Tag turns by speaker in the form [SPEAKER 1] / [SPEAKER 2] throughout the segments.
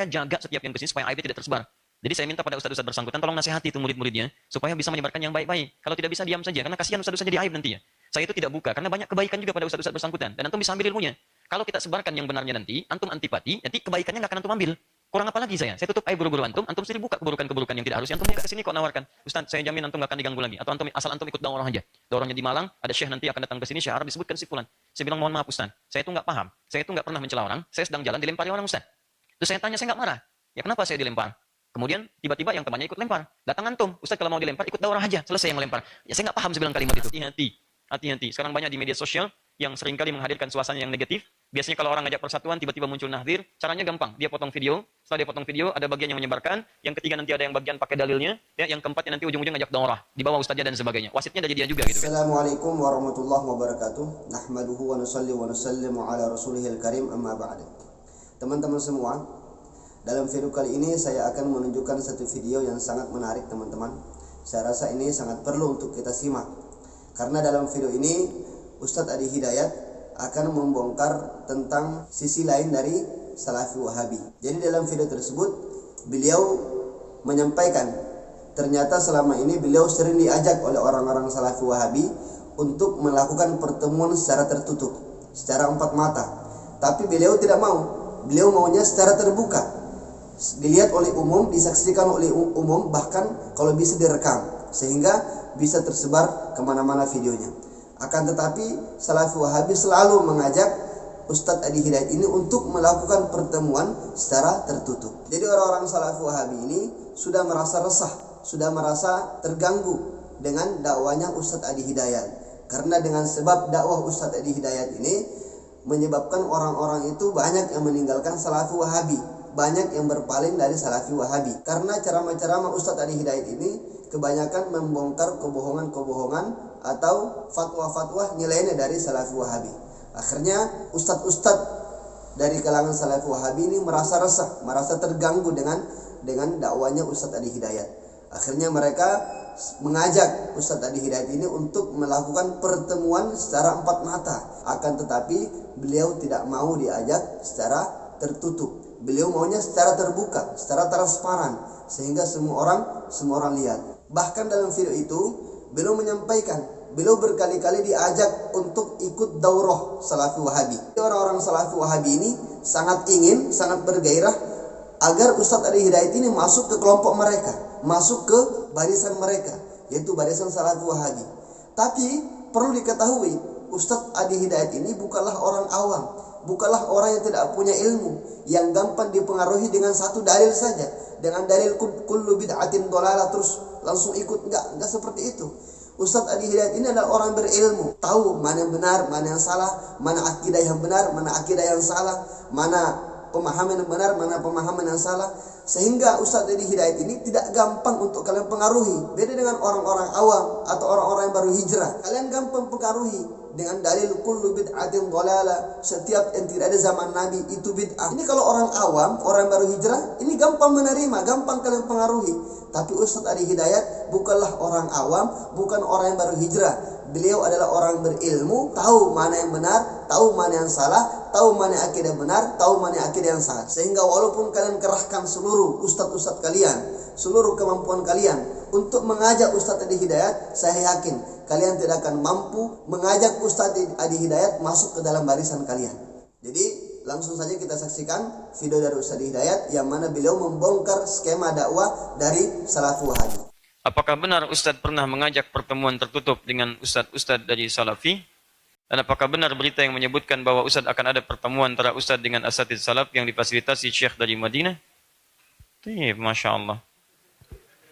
[SPEAKER 1] saya jaga setiap yang kesini supaya aibnya tidak tersebar. Jadi saya minta pada ustadz-ustadz bersangkutan, tolong nasihati itu murid-muridnya, supaya bisa menyebarkan yang baik-baik. Kalau tidak bisa, diam saja, karena kasihan ustadz-ustadz jadi aib nanti ya. Saya itu tidak buka, karena banyak kebaikan juga pada ustadz-ustadz bersangkutan, dan antum bisa ambil ilmunya. Kalau kita sebarkan yang benarnya nanti, antum antipati, nanti kebaikannya nggak akan antum ambil. Kurang apa lagi saya? Saya tutup aib buru-buru antum, antum sendiri buka keburukan-keburukan yang tidak harus. Antum buka ke sini kok nawarkan. Ustaz, saya jamin antum nggak akan diganggu lagi. Atau antum asal antum ikut daurah aja. Daurahnya di Malang, ada syekh nanti akan datang ke sini, syekh Arab disebutkan si fulan. Saya bilang mohon maaf Ustaz, saya itu nggak paham. Saya itu nggak pernah mencela orang. Saya sedang jalan dilempari orang Ustaz. Terus saya tanya, saya nggak marah. Ya kenapa saya dilempar? Kemudian tiba-tiba yang temannya ikut lempar. Datang antum, Ustaz kalau mau dilempar ikut daurah aja. Selesai yang lempar. Ya saya nggak paham saya bilang kalimat itu. Hati-hati. Hati-hati. Sekarang banyak di media sosial yang seringkali menghadirkan suasana yang negatif. Biasanya kalau orang ngajak persatuan, tiba-tiba muncul nahdir, caranya gampang. Dia potong video, setelah dia potong video, ada bagian yang menyebarkan, yang ketiga nanti ada yang bagian pakai dalilnya, ya, yang keempatnya nanti ujung-ujung ngajak daurah, di bawah ustaznya dan sebagainya. Wasitnya dari dia juga gitu.
[SPEAKER 2] Assalamualaikum warahmatullahi wabarakatuh. Nahmaduhu wa nusalli wa nusallimu ala rasulihil karim amma ba'd. Teman-teman semua, dalam video kali ini saya akan menunjukkan satu video yang sangat menarik teman-teman. Saya rasa ini sangat perlu untuk kita simak. Karena dalam video ini Ustadz Adi Hidayat akan membongkar tentang sisi lain dari Salafi Wahabi. Jadi dalam video tersebut beliau menyampaikan ternyata selama ini beliau sering diajak oleh orang-orang Salafi Wahabi untuk melakukan pertemuan secara tertutup, secara empat mata. Tapi beliau tidak mau. Beliau maunya secara terbuka, dilihat oleh umum, disaksikan oleh umum, bahkan kalau bisa direkam sehingga bisa tersebar kemana-mana videonya. Akan tetapi Salafi Wahabi selalu mengajak Ustadz Adi Hidayat ini untuk melakukan pertemuan secara tertutup. Jadi orang-orang Salafi Wahabi ini sudah merasa resah, sudah merasa terganggu dengan dakwanya Ustadz Adi Hidayat. Karena dengan sebab dakwah Ustadz Adi Hidayat ini menyebabkan orang-orang itu banyak yang meninggalkan Salafi Wahabi, banyak yang berpaling dari Salafi Wahabi. Karena ceramah-ceramah Ustadz Adi Hidayat ini kebanyakan membongkar kebohongan-kebohongan atau fatwa-fatwa nilainya dari Salafi Wahabi. Akhirnya ustadz-ustadz dari kalangan Salafi Wahabi ini merasa resah, merasa terganggu dengan dakwanya Ustadz Adi Hidayat. Akhirnya mereka mengajak Ustadz Adi Hidayat ini untuk melakukan pertemuan secara empat mata. Akan tetapi beliau tidak mau diajak secara tertutup. Beliau maunya secara terbuka, secara transparan, sehingga semua orang lihat. Bahkan dalam video itu beliau menyampaikan, beliau berkali-kali diajak untuk ikut daurah Salafi Wahabi. Orang-orang Salafi Wahabi ini sangat ingin, sangat bergairah agar Ustadz Adi Hidayat ini masuk ke kelompok mereka, masuk ke barisan mereka, yaitu barisan Salafi Wahabi. Tapi perlu diketahui, Ustadz Adi Hidayat ini bukanlah orang awam, bukanlah orang yang tidak punya ilmu, yang gampang dipengaruhi dengan satu dalil saja, dengan dalil kullu bid'atin dhalalah terus langsung ikut. Enggak seperti itu. Ustadz Adi Hidayat ini adalah orang berilmu, tahu mana yang benar, mana yang salah, mana akidah yang benar, mana akidah yang salah, mana pemahaman yang benar, mana pemahaman yang salah. Sehingga Ustadz Adi Hidayat ini tidak gampang untuk kalian pengaruhi. Beda dengan orang-orang awam atau orang-orang yang baru hijrah. Kalian gampang pengaruhi dengan dalil kullu bid'atin dhalalah, setiap yang tidak ada zaman Nabi itu bid'ah. Ini kalau orang awam, orang yang baru hijrah, ini gampang menerima, gampang kalian pengaruhi. Tapi Ustadz Adi Hidayat bukanlah orang awam, bukan orang yang baru hijrah. Beliau adalah orang berilmu, tahu mana yang benar, tahu mana yang salah, tahu mana akidah benar, tahu mana akidah yang salah. Sehingga walaupun kalian kerahkan seluruh ustadz-ustadz kalian, seluruh kemampuan kalian untuk mengajak Ustadz Adi Hidayat, saya yakin kalian tidak akan mampu mengajak Ustadz Adi Hidayat masuk ke dalam barisan kalian. Jadi langsung saja kita saksikan video dari Ustadz Adi Hidayat yang mana beliau membongkar skema dakwah dari Salafi Wahabi.
[SPEAKER 1] Apakah benar Ustadz pernah mengajak pertemuan tertutup dengan Ustadz-Ustadz dari Salafi? Dan apakah benar berita yang menyebutkan bahwa Ustadz akan ada pertemuan antara Ustadz dengan asatidz Salaf yang difasilitasi Syekh dari Madinah? Masya Allah.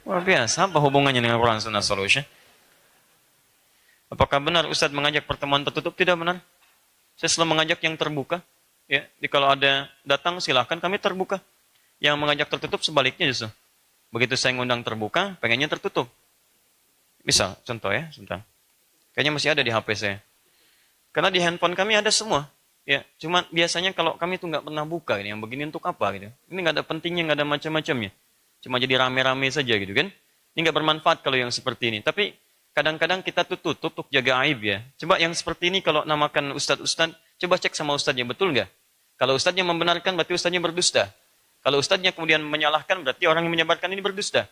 [SPEAKER 1] Luar biasa, apa hubungannya dengan Quran Sunnah Solution? Apakah benar Ustadz mengajak pertemuan tertutup? Tidak benar. Saya selalu mengajak yang terbuka. Ya, kalau ada datang silahkan, kami terbuka. Yang mengajak tertutup sebaliknya justru. Begitu saya ngundang terbuka, pengennya tertutup. Misal, contoh ya, sebentar. Kayaknya masih ada di HP saya. Karena di handphone kami ada semua. Ya, cuma biasanya kalau kami tuh nggak pernah buka ini, yang begini untuk apa gitu. Ini nggak ada pentingnya, nggak ada macam-macamnya. Cuma jadi rame-rame saja gitu kan. Ini nggak bermanfaat kalau yang seperti ini. Tapi kadang-kadang kita tuh tutup untuk jaga aib ya. Coba yang seperti ini kalau namakan ustadz-ustadz, coba cek sama ustadznya, betul nggak? Kalau ustadznya membenarkan, berarti ustadznya berdusta. Kalau ustadznya kemudian menyalahkan, berarti orang yang menyebarkan ini berdusta.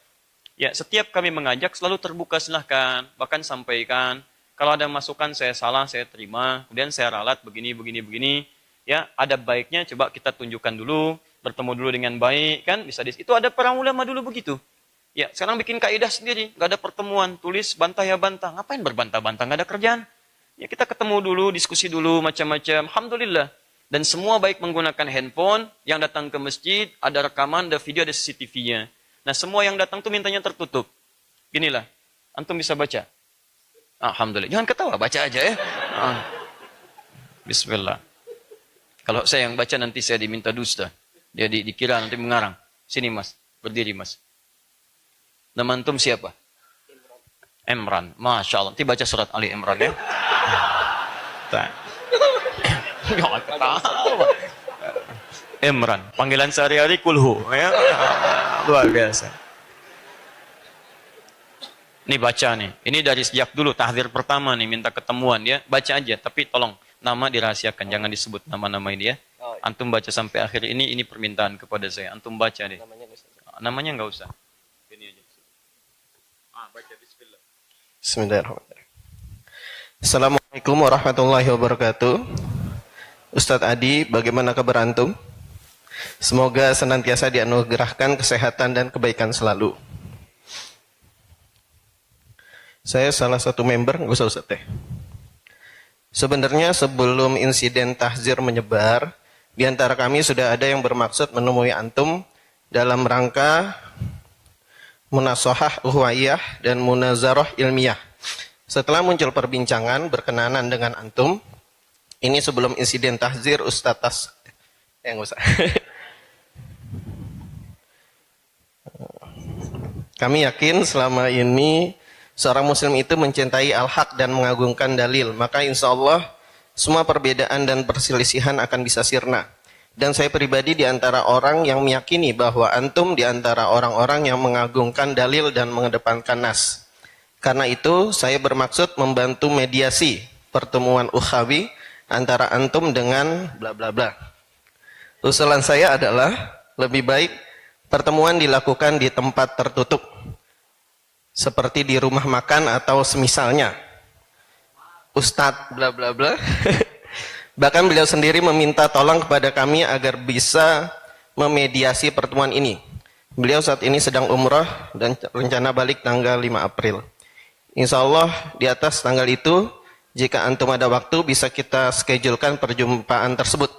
[SPEAKER 1] Ya, setiap kami mengajak selalu terbuka, silahkan, bahkan sampaikan. Kalau ada masukan saya salah, saya terima. Kemudian saya ralat begini, begini, begini. Ya, ada baiknya coba kita tunjukkan dulu, bertemu dulu dengan baik, kan? Bisa itu ada para ulama dulu begitu. Ya, sekarang bikin kaidah sendiri, nggak ada pertemuan, tulis bantah ya bantah. Ngapain berbantah-bantah? Nggak ada kerjaan. Ya, kita ketemu dulu, diskusi dulu, macam-macam. Alhamdulillah. Dan semua baik menggunakan handphone, yang datang ke masjid, ada rekaman, ada video, ada CCTV-nya. Nah, semua yang datang tuh mintanya tertutup. Ginilah, antum bisa baca. Alhamdulillah. Jangan ketawa, baca aja ya. Bismillah. Kalau saya yang baca nanti saya diminta dusta. Dia dikira nanti mengarang. Sini mas, berdiri mas. Nama antum siapa? Imran. Masya Allah. Nanti baca surat Ali Imran ya. Jangan ketawa. Imran. Panggilan sehari-hari kulhu. Ya. Luar biasa. Ini baca nih. Ini dari sejak dulu. Tahdzir pertama nih. Minta ketemuan ya. Baca aja. Tapi tolong. Nama dirahasiakan. Jangan disebut nama-nama ini ya. Antum baca sampai akhir ini. Ini permintaan kepada saya. Antum baca deh. Namanya nggak usah. Ini aja. Baca. Bismillah.
[SPEAKER 3] Bismillahirrahmanirrahim. Assalamualaikum warahmatullahi wabarakatuh. Ustadz Adi, bagaimana kabar antum? Semoga senantiasa dianugerahkan kesehatan dan kebaikan selalu. Saya salah satu member, nggak usah Ustadz teh. Sebenarnya sebelum insiden tahzir menyebar, di antara kami sudah ada yang bermaksud menemui antum dalam rangka munasahah uhwaiyah dan munazarah ilmiah. Setelah muncul perbincangan berkenanan dengan antum, ini sebelum insiden tahzir Ustadz nggak usah. Kami yakin selama ini seorang muslim itu mencintai al-haq dan mengagungkan dalil, maka insya Allah semua perbedaan dan perselisihan akan bisa sirna. Dan saya pribadi di antara orang yang meyakini bahwa antum di antara orang-orang yang mengagungkan dalil dan mengedepankan nas. Karena itu saya bermaksud membantu mediasi pertemuan ukhawi antara antum dengan bla bla bla. Usulan saya adalah lebih baik pertemuan dilakukan di tempat tertutup, seperti di rumah makan atau semisalnya. Ustadz bla bla bla. Bahkan beliau sendiri meminta tolong kepada kami agar bisa memediasi pertemuan ini. Beliau saat ini sedang umrah dan rencana balik tanggal 5 April. Insya Allah di atas tanggal itu, jika antum ada waktu, bisa kita schedulekan perjumpaan tersebut.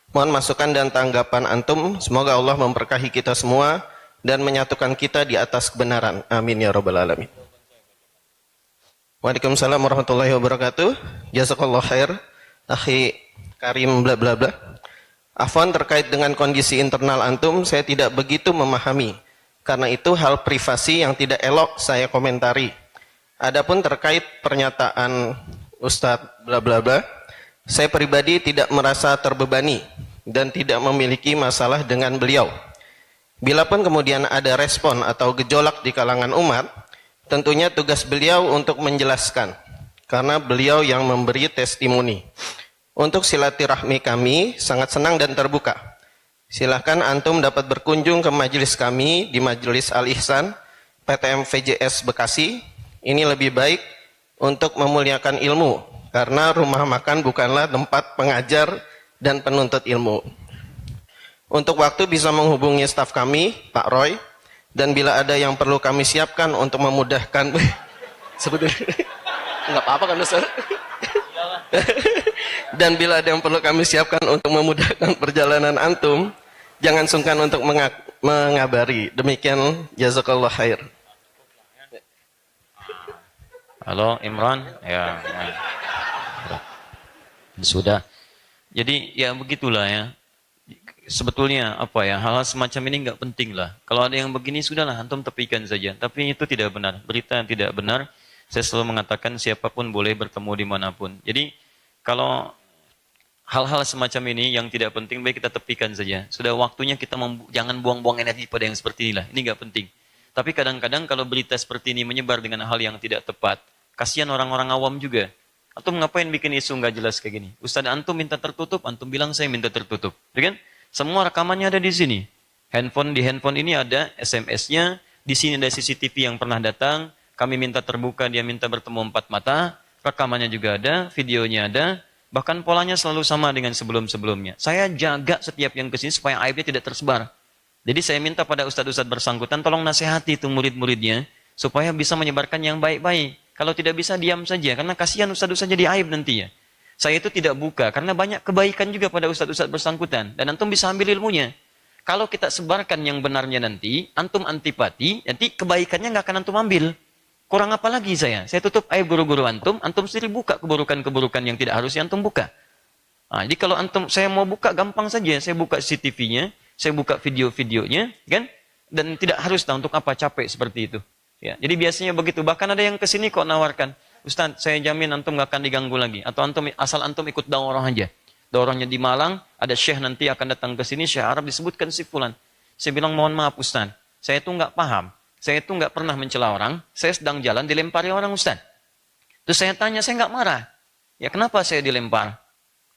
[SPEAKER 3] Mohon masukan dan tanggapan antum. Semoga Allah memberkahi kita semua dan menyatukan kita di atas kebenaran. Amin ya rabbal alamin. Waalaikumsalam warahmatullahi wabarakatuh. Jazakallah khair. Akhi Karim bla bla bla. Afwan, terkait dengan kondisi internal antum, saya tidak begitu memahami. Karena itu hal privasi yang tidak elok saya komentari. Adapun terkait pernyataan Ustadz bla bla bla, saya pribadi tidak merasa terbebani dan tidak memiliki masalah dengan beliau. Bilapun kemudian ada respon atau gejolak di kalangan umat, tentunya tugas beliau untuk menjelaskan, karena beliau yang memberi testimoni. Untuk silaturahmi kami sangat senang dan terbuka. Silahkan antum dapat berkunjung ke majelis kami di Majelis Al-Ihsan PTM VJS Bekasi. Ini lebih baik untuk memuliakan ilmu, karena rumah makan bukanlah tempat pengajar dan penuntut ilmu. Untuk waktu bisa menghubungi staf kami, Pak Roy, dan bila ada yang perlu kami siapkan untuk memudahkan sebetulnya nggak apa-apa kan Ustaz? Dan bila ada yang perlu kami siapkan untuk memudahkan perjalanan antum, jangan sungkan untuk mengabari. Demikian, jazakallah khair.
[SPEAKER 1] Halo Imran, ya. Sudah. Jadi ya begitulah ya. Sebetulnya apa ya, hal-hal semacam ini nggak penting lah. Kalau ada yang begini sudahlah, antum tepikan saja. Tapi itu tidak benar. Berita yang tidak benar. Saya selalu mengatakan siapapun boleh bertemu dimanapun. Jadi kalau hal-hal semacam ini yang tidak penting, baik kita tepikan saja. Sudah waktunya kita jangan buang-buang energi pada yang seperti inilah. Ini nggak penting. Tapi kadang-kadang kalau berita seperti ini menyebar dengan hal yang tidak tepat, kasihan orang-orang awam juga. Antum ngapain bikin isu nggak jelas kayak gini? Ustaz antum minta tertutup, antum bilang saya minta tertutup. Ya kan? Semua rekamannya ada di sini. Di handphone ini ada SMS-nya, di sini ada CCTV yang pernah datang, kami minta terbuka, dia minta bertemu 4 mata, rekamannya juga ada, videonya ada, bahkan polanya selalu sama dengan sebelum-sebelumnya. Saya jaga setiap yang kesini supaya aibnya tidak tersebar. Jadi saya minta pada ustadz-ustadz bersangkutan, tolong nasihati itu murid-muridnya, supaya bisa menyebarkan yang baik-baik. Kalau tidak bisa, diam saja, karena kasihan ustadz-ustadz jadi aib nanti ya. Saya itu tidak buka, karena banyak kebaikan juga pada ustadz-ustadz bersangkutan, dan antum bisa ambil ilmunya. Kalau kita sebarkan yang benarnya nanti, antum antipati, nanti kebaikannya nggak akan antum ambil. Kurang apa lagi saya? Saya tutup aib guru-guru antum sendiri buka keburukan-keburukan yang tidak harusnya antum buka. Nah, jadi kalau saya mau buka, gampang saja. Saya buka CCTV-nya, saya buka video-videonya, kan? Dan tidak harus untuk apa capek seperti itu. Ya, jadi biasanya begitu. Bahkan ada yang kesini kok nawarkan, Ustaz, saya jamin antum nggak akan diganggu lagi. Atau asal antum ikut daurah aja. Daurahnya di Malang, ada syekh nanti akan datang ke sini, syekh Arab disebutkan si fulan. Saya bilang, mohon maaf Ustaz, saya itu nggak paham. Saya itu nggak pernah mencela orang, saya sedang jalan dilempari orang Ustaz. Terus saya tanya, saya nggak marah. Ya kenapa saya dilempar?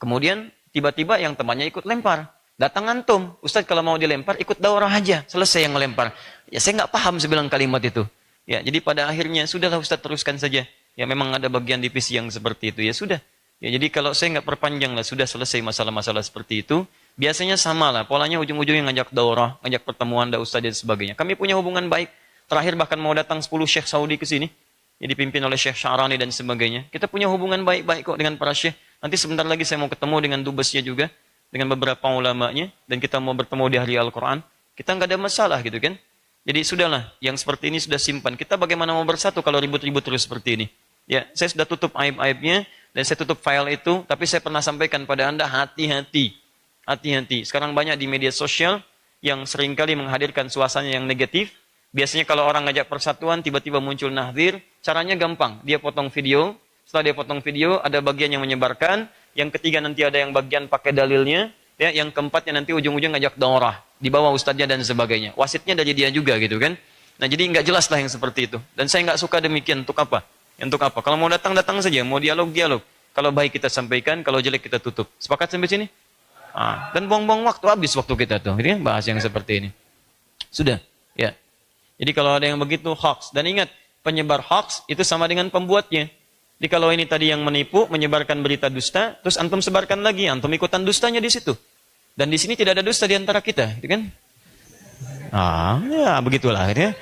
[SPEAKER 1] Kemudian tiba-tiba yang temannya ikut lempar. Datang antum, Ustaz kalau mau dilempar ikut daurah aja, selesai yang melempar. Ya saya nggak paham saya bilang kalimat itu. Ya jadi pada akhirnya sudahlah Ustaz teruskan saja. Ya memang ada bagian divisi yang seperti itu, ya sudah. Ya jadi kalau saya nggak perpanjang lah, sudah selesai masalah-masalah seperti itu. Biasanya sama lah, polanya ujung-ujungnya ngajak daurah, ngajak pertemuan, ada ustaz dan sebagainya. Kami punya hubungan baik. Terakhir bahkan mau datang 10 syekh Saudi ke sini. Jadi dipimpin oleh Syekh Syarani dan sebagainya. Kita punya hubungan baik-baik kok dengan para syekh. Nanti sebentar lagi saya mau ketemu dengan dubesnya juga, dengan beberapa ulamanya, dan kita mau bertemu di hari Al-Quran. Kita nggak ada masalah gitu kan. Jadi sudahlah, yang seperti ini sudah simpan. Kita bagaimana mau bersatu kalau ribut-ribut terus seperti ini. Ya, saya sudah tutup aib-aibnya, dan saya tutup file itu, tapi saya pernah sampaikan pada Anda, hati-hati. Hati-hati. Sekarang banyak di media sosial yang seringkali menghadirkan suasana yang negatif. Biasanya kalau orang ngajak persatuan, tiba-tiba muncul nahdzir, caranya gampang. Dia potong video, setelah dia potong video, ada bagian yang menyebarkan, yang ketiga nanti ada yang bagian pakai dalilnya, ya, yang keempatnya nanti ujung-ujung ngajak daurah, di bawah ustadznya dan sebagainya. Wasitnya dari dia juga gitu kan. Nah jadi nggak jelas lah yang seperti itu. Dan saya nggak suka demikian, untuk apa? Untuk apa? Kalau mau datang, datang saja. Mau dialog, dialog. Kalau baik kita sampaikan, kalau jelek kita tutup. Sepakat sampai sini? Dan buang-buang waktu, habis waktu kita tuh. Ini bahas yang seperti ini. Sudah, ya. Jadi kalau ada yang begitu, hoax. Dan ingat, penyebar hoax itu sama dengan pembuatnya. Jadi kalau ini tadi yang menipu, menyebarkan berita dusta, terus antum sebarkan lagi, antum ikutan dustanya di situ. Dan di sini tidak ada dusta di antara kita, gitu kan? Ya begitulah ya.